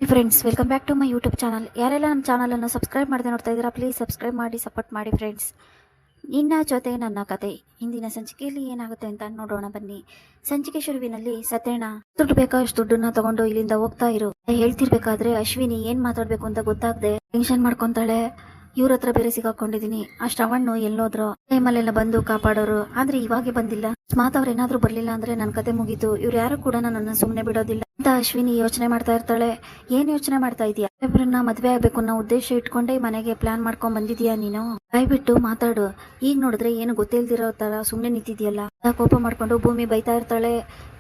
Friends, welcome back to my YouTube channel. ಯಾರೆಲ್ಲ ನಮ್ಮ ಚಾನಲನ್ನು ಸಬ್ಸ್ಕ್ರೈಬ್ ಮಾಡದೆ ನೋಡ್ತಾ ಇದ್ದೀರಾ, ಪ್ಲೀಸ್ ಸಬ್ಸ್ಕ್ರೈಬ್ ಮಾಡಿ ಸಪೋರ್ಟ್ ಮಾಡಿ ಫ್ರೆಂಡ್ಸ್. ನಿನ್ನ ಜೊತೆ ನನ್ನ ಕತೆ ಇಂದಿನ ಸಂಚಿಕೆಯಲ್ಲಿ ಏನಾಗುತ್ತೆ ಅಂತ ನೋಡೋಣ ಬನ್ನಿ. ಸಂಚಿಕೆ ಶುರುವಿನಲ್ಲಿ ಸತ್ಯಣ್ಣ ದುಡ್ಡು ಬೇಕಾದಷ್ಟು ದುಡ್ಡನ್ನ ತಗೊಂಡು ಇಲ್ಲಿಂದ ಹೋಗ್ತಾ ಇರು ಹೇಳ್ತಿರ್ಬೇಕಾದ್ರೆ ಅಶ್ವಿನಿ ಏನ್ ಮಾತಾಡ್ಬೇಕು ಅಂತ ಗೊತ್ತಾಗದೆ ಟೆನ್ಷನ್ ಮಾಡ್ಕೊಂತಾಳೆ. ಇವ್ರ ಹತ್ರ ಬೇರೆ ಸಿಗಾಕೊಂಡಿದೀನಿ, ಆ ಶ್ರವಣ್ಣು ಎಲ್ಲೋದ್ರು, ಟೈಮಲ್ಲೆಲ್ಲ ಬಂದು ಕಾಪಾಡೋರು, ಆದ್ರೆ ಇವಾಗೆ ಬಂದಿಲ್ಲ. ಸ್ಮಾತ್ ಅವ್ರ ಏನಾದ್ರು ಬರ್ಲಿಲ್ಲ ಅಂದ್ರೆ ನನ್ ಕತೆ ಮುಗೀತು, ಇವ್ರು ಯಾರು ಕೂಡ ನನ್ನ ಸುಮ್ನೆ ಬಿಡೋದಿಲ್ಲ ಅಂತ ಅಶ್ವಿನಿ ಯೋಚನೆ ಮಾಡ್ತಾ ಇರ್ತಾಳೆ. ಏನ್ ಯೋಚನೆ ಮಾಡ್ತಾ ಇದೀಯಾ? ಇಬ್ಬರನ್ನ ಮದ್ವೆ ಆಗ್ಬೇಕು ಅನ್ನೋ ಉದ್ದೇಶ ಇಟ್ಕೊಂಡೆ ಮನೆಗೆ ಪ್ಲಾನ್ ಮಾಡ್ಕೊಂಡ್ ಬಂದಿದ್ಯಾ ನೀನು? ಬಾಯ್ಬಿಟ್ಟು ಮಾತಾಡು. ಈಗ ನೋಡಿದ್ರೆ ಏನು ಗೊತ್ತಿಲ್ದಿರೋ ತರ ಸುಮ್ನೆ ನಿಂತಿದ್ಯಲ್ಲ. ಕೋಪ ಮಾಡ್ಕೊಂಡು ಭೂಮಿ ಬೈತಾ ಇರ್ತಾಳೆ.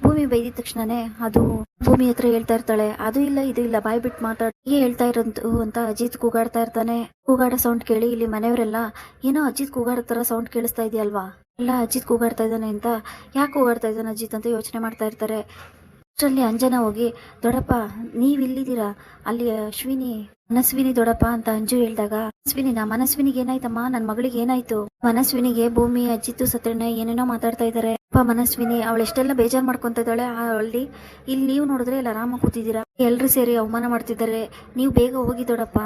ಭೂಮಿ ಬೈದಿದ ತಕ್ಷಣನೇ ಅದು ಭೂಮಿ ಹತ್ರ ಹೇಳ್ತಾ ಇರ್ತಾಳೆ, ಅದು ಇಲ್ಲ ಇದು ಇಲ್ಲ, ಬಾಯ್ಬಿಟ್ಟು ಮಾತಾಡ್ ಹೇಳ್ತಾ ಇರೋದು ಅಂತ ಅಜಿತ್ ಕೂಗಾಡ್ತಾ ಇರ್ತಾನೆ. ಕೂಗಾಡೋ ಸೌಂಡ್ ಕೇಳಿ ಇಲ್ಲಿ ಮನೆಯವರೆಲ್ಲ ಏನೋ ಅಜಿತ್ ಕೂಗಾಡೋ ತರ ಸೌಂಡ್ ಕೇಳಿಸ್ತಾ ಇದೆಯಲ್ವಾ, ಎಲ್ಲ ಅಜಿತ್ ಕೂಗಾಡ್ತಾ ಇದ್ದಾನೆ ಅಂತ, ಯಾಕೆ ಕೂಗಾಡ್ತಾ ಇದ್ದಾನೆ ಅಜಿತ್ ಅಂತ ಯೋಚನೆ ಮಾಡ್ತಾ ಇರ್ತಾರೆ. ಅಷ್ಟರಲ್ಲಿ ಅಂಜನಾ ಹೋಗಿ, ದೊಡ್ಡಪ್ಪ ನೀವ್ ಇಲ್ಲಿದ್ದೀರಾ, ಅಲ್ಲಿ ಮನಸ್ವಿನಿ ದೊಡ್ಡಪ್ಪ ಅಂತ ಅಂಜು ಹೇಳಿದಾಗ, ಮನಸ್ವಿನಿಗೆ ಏನಾಯ್ತಮ್ಮ, ನನ್ ಮಗಳಿಗೆ ಏನಾಯ್ತು? ಮನಸ್ವಿನಿಗೆ ಭೂಮಿ ಅಜ್ಜಿತ್ತು ಸತ್ಯಣ್ಣ ಏನೇನೋ ಮಾತಾಡ್ತಾ ಇದಾರೆ. ಮನಸ್ವಿನಿ ಅವಳು ಎಷ್ಟೆಲ್ಲ ಬೇಜಾರ್ ಮಾಡ್ಕೊಂತ ಇದ್ದಾಳೆ. ಅಲ್ಲಿ ಇಲ್ಲಿ ನೀವು ನೋಡಿದ್ರೆ ಎಲ್ಲ ಆರಾಮ ಕೂತಿದ್ದೀರಾ, ಎಲ್ರು ಸೇರಿ ಅವಮಾನ ಮಾಡ್ತಿದ್ದಾರೆ, ನೀವು ಬೇಗ ಹೋಗಿ ದೊಡ್ಡಪ್ಪ,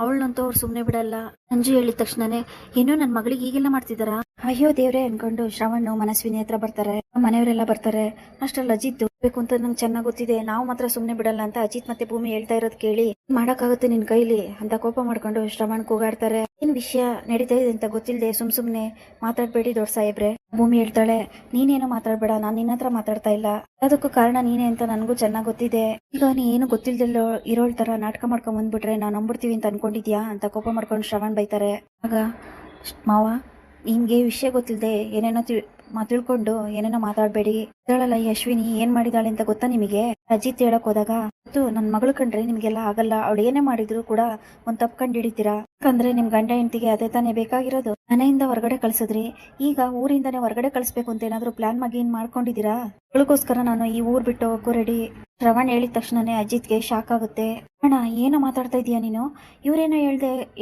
ಅವಳನ್ನಂತೂ ಅವ್ರು ಸುಮ್ನೆ ಬಿಡಲ್ಲ. ಅಂಜು ಹೇಳಿದ ತಕ್ಷಣನೇ ಏನೋ ನನ್ ಮಗಳಿಗೆ ಈಗೆಲ್ಲ ಮಾಡ್ತಿದಾರ, ಅಯ್ಯೋ ದೇವ್ರೆ ಅನ್ಕೊಂಡು ಶ್ರವಣ್ಣು ಮನಸ್ವಿನಿ ಹತ್ರ ಬರ್ತಾರೆ. ಮನೆಯವರೆಲ್ಲ ಬರ್ತಾರೆ. ಅಷ್ಟ್ರಲ್ಲಿ ಅಜಿತ್ ಬೇಕು ಅಂತ ನಂಗೆ ಚೆನ್ನಾಗ್ ಗೊತ್ತಿದೆ, ನಾವು ಮಾತ್ರ ಸುಮ್ನೆ ಬಿಡಲ್ಲ ಅಂತ ಅಜಿತ್ ಮತ್ತೆ ಭೂಮಿ ಹೇಳ್ತಾ ಇರೋದ್ ಕೇಳಿ, ಮಾಡಕ್ಕಾಗುತ್ತೆ ನಿನ್ ಕೈಲಿ ಅಂತ ಕೋಪ ಮಾಡ್ಕೊಂಡು ಶ್ರವಣ್ ಕೂಗಾಡ್ತಾರೆ. ಏನ್ ವಿಷಯ ನಡೀತಾ ಇದೆ ಅಂತ ಗೊತ್ತಿಲ್ಲದೆ ಸುಮ್ನೆ ಮಾತಾಡ್ಬೇಡಿ ದೊಡ್ಡ ಸಾಹೇಬ್ರೆ. ಭೂಮಿ ಹೇಳ್ತಾಳೆ, ನೀನೇನು ಮಾತಾಡ್ಬೇಡ, ನಾನ್ ನಿನ್ನ ಹತ್ರ ಮಾತಾಡ್ತಾ ಇಲ್ಲ, ಅದಕ್ಕೂ ಕಾರಣ ನೀನೇ ಅಂತ ನನ್ಗೂ ಚೆನ್ನಾಗ್ ಗೊತ್ತಿದೆ. ಈಗ ನೀ ಏನು ಗೊತ್ತಿಲ್ದಲ್ಲೋ ಇರೋಳ್ ತರ ನಾಟಕ ಮಾಡ್ಕೊಂಡ್ ಬಂದ್ಬಿಟ್ರೆ ನಾವ್ ನಂಬಿಡ್ತೀವಿ ಅಂತ ಅನ್ಕೊಂಡಿದ್ಯಾ ಅಂತ ಕೋಪ ಮಾಡ್ಕೊಂಡು ಶ್ರವಣ್ ಬೈತಾರೆ. ಆಗ ಮಾವ, ನಿಮ್ಗೆ ವಿಷಯ ಗೊತ್ತಿಲ್ಲದೆ ಏನೇನೋ ತಿಳ್ಕೊಂಡು ಏನೇನೋ ಮಾತಾಡ್ಬೇಡಿ. ಹೇಳಲ್ಲ ಈ ಅಶ್ವಿನಿ ಏನ್ ಮಾಡಿದಾಳೆ ಅಂತ ಗೊತ್ತಾ ನಿಮಗೆ? ಅಜಿತ್ ಹೇಳಕ್ ಹೋದಾಗ ನನ್ ಮಗಳು ಕಂಡ್ರೆ ನಿಮ್ಗೆಲ್ಲ ಆಗಲ್ಲ, ಅವಳು ಏನೇ ಮಾಡಿದ್ರು ಕೂಡ ಒಂದ್ ತಪ್ಪು ಕಂಡು ಹಿಡಿತೀರಾ, ಯಾಕಂದ್ರೆ ನಿಮ್ ಗಂಡ ಹೆಂಡತಿಗೆ ಅದೇ ತಾನೇ ಬೇಕಾಗಿರೋದು. ಮನೆಯಿಂದ ಹೊರಗಡೆ ಕಳ್ಸಿದ್ರಿ, ಈಗ ಊರಿಂದಾನೇ ಹೊರಗಡೆ ಕಳ್ಸ್ಬೇಕು ಅಂತ ಏನಾದ್ರು ಪ್ಲಾನ್ ಮಾಡ್ಕೊಂಡಿದೀರಾ? ಅವಳಿಗೋಸ್ಕರ ನಾನು ಈ ಊರ್ ಬಿಟ್ಟು ಹೋಗೋ ರೆಡಿ. ಶ್ರವಣ್ ಹೇಳಿದ ತಕ್ಷಣನೇ ಅಜಿತ್ಗೆ ಶಾಕ್ ಆಗುತ್ತೆ. ಅಣ್ಣ ಏನೋ ಮಾತಾಡ್ತಾ ಇದೀಯ ನೀನು? ಇವ್ರೇನೋ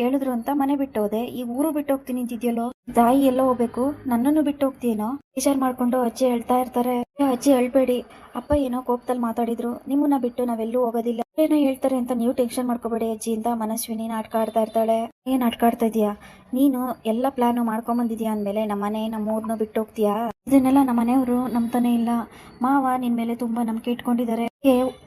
ಹೇಳಿದ್ರು ಅಂತ ಮನೆ ಬಿಟ್ಟು ಹೋದೆ, ಈಗ ಊರು ಬಿಟ್ಟು ಹೋಗ್ತೀನಿ ಅಂತಿದ್ಯಲ್ಲೋ, ತಾಯಿ ಎಲ್ಲೋ ಹೋಗ್ಬೇಕು, ನನ್ನನ್ನು ಬಿಟ್ಟು ಹೋಗ್ತೀನೋ? ವಿಚಾರ ಮಾಡ್ಕೊಂಡು ಅಜ್ಜಿ ಹೇಳ್ತಾ ಇರ್ತಾರೆ. ಅಜ್ಜಿ ಹೇಳ್ಬೇಡಿ, ಅಪ್ಪ ಏನೋ ಕೋಪದಲ್ಲಿ ಮಾತಾಡಿದ್ರು, ನಿಮ್ಮನ್ನ ಬಿಟ್ಟು ನಾವೆಲ್ಲೂ ಹೋಗೋದಿಲ್ಲ, ಏನೋ ಹೇಳ್ತಾರೆ ಅಂತ ನೀವು ಟೆನ್ಷನ್ ಮಾಡ್ಕೋಬೇಡಿ ಅಜ್ಜಿ ಅಂತ ಮನಸ್ವಿನಿ ನಾಟಕ ಆಡ್ತಾ ಇರ್ತಾಳೆ. ಏನ್ ನಾಟಕ ಆಡ್ತಾ ಇದೀಯಾ ನೀನು? ಎಲ್ಲ ಪ್ಲಾನ್ ಮಾಡ್ಕೊಂಡ್ ಬಂದಿದ್ಯಾ ಅಂದ್ಮೇಲೆ ನಮ್ಮನೆ ನಮ್ಮೂರ್ನ ಬಿಟ್ಟು ಹೋಗ್ತೀಯಾ? ಇದನ್ನೆಲ್ಲ ನಮ್ಮ ಮನೆಯವರು ನಂಬ್ತಾನೆ ಇಲ್ಲ. ಮಾವ ನಿನ್ ಮೇಲೆ ತುಂಬಾ ನಂಬಿಕೆ ಇಟ್ಕೊಂಡಿದ್ದಾರೆ,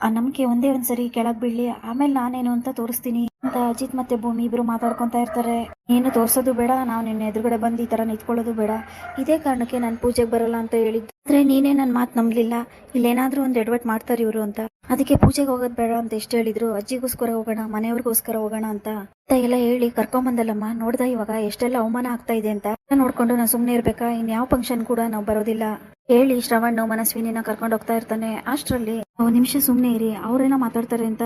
ಆ ನಂಬಿಕೆ ಒಂದೇ ಒಂದ್ಸರಿ ಕೆಳಗ್ ಬೀಳ್ಲಿ, ಆಮೇಲೆ ನಾನೇನು ಅಂತ ತೋರಿಸ್ತೀನಿ ಅಂತ ಅಜಿತ್ ಮತ್ತೆ ಭೂಮಿ ಇಬ್ರು ಮಾತಾಡ್ಕೊಂತ ಇರ್ತಾರೆ. ಏನು ತೋರ್ಸೋದು ಬೇಡ, ನಾವು ನಿನ್ನ ಎದುರುಗಡೆ ಬಂದು ಈ ತರ ನಿಂತ್ಕೊಳ್ಳೋದು ಬೇಡ, ಇದೇ ಕಾರಣಕ್ಕೆ ನಾನು ಪೂಜೆಗೆ ಬರಲ್ಲ ಅಂತ ಹೇಳಿದ್ರೆ ನೀನೇ ನನ್ ಮಾತು ನಂಬ್ಲಿಲ್ಲ, ಇಲ್ಲೇನಾದ್ರೂ ಒಂದ್ ಎಡವಟ್ ಮಾಡ್ತಾರೆ ಇವ್ರು ಅಂತ, ಅದಕ್ಕೆ ಪೂಜೆಗೆ ಹೋಗೋದ್ ಬೇಡ ಅಂತ ಎಷ್ಟು ಹೇಳಿದ್ರು, ಅಜ್ಜಿಗೋಸ್ಕರ ಹೋಗೋಣ, ಮನೆಯವ್ರಿಗೋಸ್ಕರ ಹೋಗೋಣ ಅಂತ ಎಲ್ಲ ಹೇಳಿ ಕರ್ಕೊಂಬಂದಲ್ಲಮ್ಮ. ನೋಡ್ದ ಇವಾಗ ಎಷ್ಟೆಲ್ಲ ಅವಮಾನ ಆಗ್ತಾ ಇದೆ ಅಂತ ನೋಡ್ಕೊಂಡು ನಾನು ಸುಮ್ನೆ ಇರ್ಬೇಕಾ? ಇನ್ಯಾವ ಫಂಕ್ಷನ್ ಕೂಡ ನಾವು ಬರೋದಿಲ್ಲ ಹೇಳಿ ಶ್ರವಣ್ ಮನಸ್ವಿನಿನ ಕರ್ಕೊಂಡು ಹೋಗ್ತಾ ಇರ್ತಾನೆ. ಅಷ್ಟ್ರಲ್ಲಿ ನಿಮಿಷ ಸುಮ್ನೆ ಇರಿ, ಅವ್ರೇನೋ ಮಾತಾಡ್ತಾರೆ ಅಂತ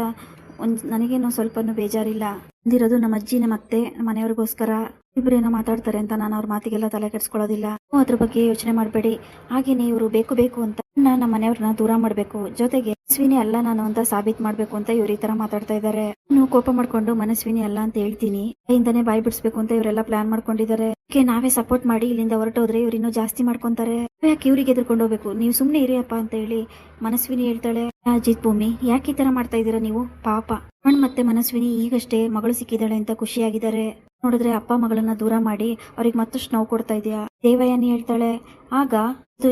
ನನಗೇನೋ ಸ್ವಲ್ಪನೂ ಬೇಜಾರಿಲ್ಲ, ಅಂದಿರೋದು ನಮ್ಮ ಅಜ್ಜಿ ನಮ್ಮ ಅತ್ತೆ ಮನೆಯವ್ರಿಗೋಸ್ಕರ, ಇಬ್ರೇನೋ ಮಾತಾಡ್ತಾರೆ ಅಂತ ನಾನು ಅವ್ರ ಮಾತಿಗೆಲ್ಲ ತಲೆ ಕೆಡ್ಸ್ಕೊಳ್ಳೋದಿಲ್ಲ, ಅದ್ರ ಬಗ್ಗೆ ಯೋಚನೆ ಮಾಡ್ಬೇಡಿ. ಹಾಗೇನೆ ಇವರು ಬೇಕು ಅಂತ ನಮ್ಮ ಮನೆಯವ್ರನ್ನ ದೂರ ಮಾಡ್ಬೇಕು, ಜೊತೆಗೆ ಮನಸ್ವಿನಿ ಅಲ್ಲ ನಾನು ಅಂತ ಸಾಬೀತ್ ಮಾಡ್ಬೇಕು ಅಂತ ಇವ್ರು ಈ ತರ ಮಾತಾಡ್ತಾ ಇದ್ದಾರೆ. ನೀವು ಕೋಪ ಮಾಡ್ಕೊಂಡು ಮನಸ್ವಿನಿ ಅಲ್ಲ ಅಂತ ಹೇಳ್ತೀನಿ, ಇಂದಾನೆ ಬಾಯ್ ಬಿಡಿಸ್ಬೇಕು ಅಂತ ಇವರೆಲ್ಲ ಪ್ಲಾನ್ ಮಾಡ್ಕೊಂಡಿದ್ದಾರೆ. ನಾವೇ ಸಪೋರ್ಟ್ ಮಾಡಿ ಇಲ್ಲಿಂದ ಹೊರಟೋದ್ರೆ ಇವ್ರು ಇನ್ನೂ ಜಾಸ್ತಿ ಮಾಡ್ಕೊಂತಾರೆ, ಯಾಕೆ ಇವ್ರಿಗೆ ಎದ್ರುಕೊಂಡು ಹೋಗ್ಬೇಕು, ನೀವು ಸುಮ್ನೆ ಇರಿಯಪ್ಪ ಅಂತ ಹೇಳಿ ಮನಸ್ವಿನಿ ಹೇಳ್ತಾಳೆ. ಅಜಿತ್ ಭೂಮಿ ಯಾಕೆ ಈ ತರ ಮಾಡ್ತಾ ಇದ್ದೀರಾ ನೀವು? ಪಾಪ ಅಣ್ಣ ಮತ್ತೆ ಮನಸ್ವಿನಿ ಈಗಷ್ಟೇ ಮಗಳು ಸಿಕ್ಕಿದ್ದಾಳೆ ಅಂತ ಖುಷಿಯಾಗಿದ್ದಾರೆ, ನೋಡಿದ್ರೆ ಅಪ್ಪ ಮಗಳನ್ನ ದೂರ ಮಾಡಿ ಅವ್ರಿಗೆ ಮತ್ತಷ್ಟು ನೋವು ಕೊಡ್ತಾ ಇದೆಯಾ? ದೇವಯಾನಿ ಹೇಳ್ತಾಳೆ. ಆಗ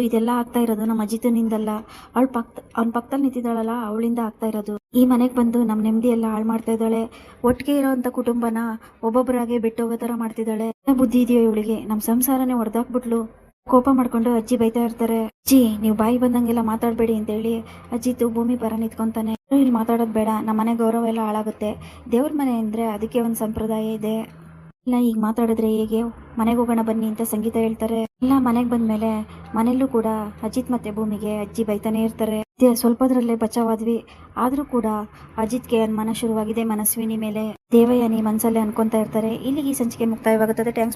ಇದೆಲ್ಲ ಆಗ್ತಾ ಇರೋದು ನಮ್ಮ ಅಜಿತನಿಂದಲ್ಲ, ಅವ್ನ ಪಕ್ಕದಲ್ಲಿ ನಿಂತಿದ್ದಾಳಲ್ಲ ಅವಳಿಂದ ಆಗ್ತಾ ಇರೋದು. ಈ ಮನೆಗ್ ಬಂದು ನಮ್ ನೆಮ್ಮದಿ ಎಲ್ಲ ಹಾಳು ಮಾಡ್ತಾ ಇದ್ದಾಳೆ, ಒಟ್ಟಿಗೆ ಇರೋಂತ ಕುಟುಂಬನ ಒಬ್ಬೊಬ್ಬರಾಗೆ ಬಿಟ್ಟೋಗೋ ತರ ಮಾಡ್ತಿದ್ದಾಳೆ. ಬುದ್ಧಿ ಇದೆಯೋ ಇವಳಿಗೆ? ನಮ್ ಸಂಸಾರನೇ ಹೊಡೆದಾಕ್ಬಿಟ್ಲು. ಕೋಪ ಮಾಡ್ಕೊಂಡು ಅಜ್ಜಿ ಬೈತಾ ಇರ್ತಾರೆ. ಅಜ್ಜಿ ನೀವು ಬಾಯಿ ಬಂದಂಗೆಲ್ಲ ಮಾತಾಡ್ಬೇಡಿ ಅಂತ ಹೇಳಿ ಅಜ್ಜಿತು ಭೂಮಿ ಪರ ನಿಂತ್ಕೊಂತಾನೆ. ಇಲ್ಲಿ ಮಾತಾಡೋದ್ ಬೇಡ, ನಮ್ಮ ಮನೆ ಗೌರವ ಎಲ್ಲ ಹಾಳಾಗುತ್ತೆ, ದೇವ್ರ ಮನೆ ಅಂದ್ರೆ ಅದಕ್ಕೆ ಒಂದ್ ಸಂಪ್ರದಾಯ ಇದೆ, ಇಲ್ಲ ಈಗ ಮಾತಾಡಿದ್ರೆ ಹೇಗೆ, ಮನೆಗೆ ಹೋಗೋಣ ಬನ್ನಿ ಅಂತ ಸಂಗೀತ ಹೇಳ್ತಾರೆ. ಎಲ್ಲ ಮನೆಗೆ ಬಂದ್ಮೇಲೆ ಮನೆಯಲ್ಲೂ ಕೂಡ ಅಜಿತ್ ಮತ್ತೆ ಭೂಮಿಗೆ ಅಜ್ಜಿ ಬೈತಾನೆ ಇರ್ತಾರೆ. ಸ್ವಲ್ಪದ್ರಲ್ಲೇ ಬಚಾವಾದ್ವಿ, ಆದ್ರೂ ಕೂಡ ಅಜಿತ್ಗೆ ಅನುಮಾನ ಶುರುವಾಗಿದೆ ಮನಸ್ವಿನಿ ಮೇಲೆ. ದೇವಯಾನಿ ಮನ್ಸಲ್ಲೇ ಅನ್ಕೊಂತಾ ಇರ್ತಾರೆ. ಇಲ್ಲಿಗೆ ಈ ಸಂಚಿಕೆ ಮುಕ್ತಾಯವಾಗುತ್ತದೆ. ಥ್ಯಾಂಕ್ಸ್.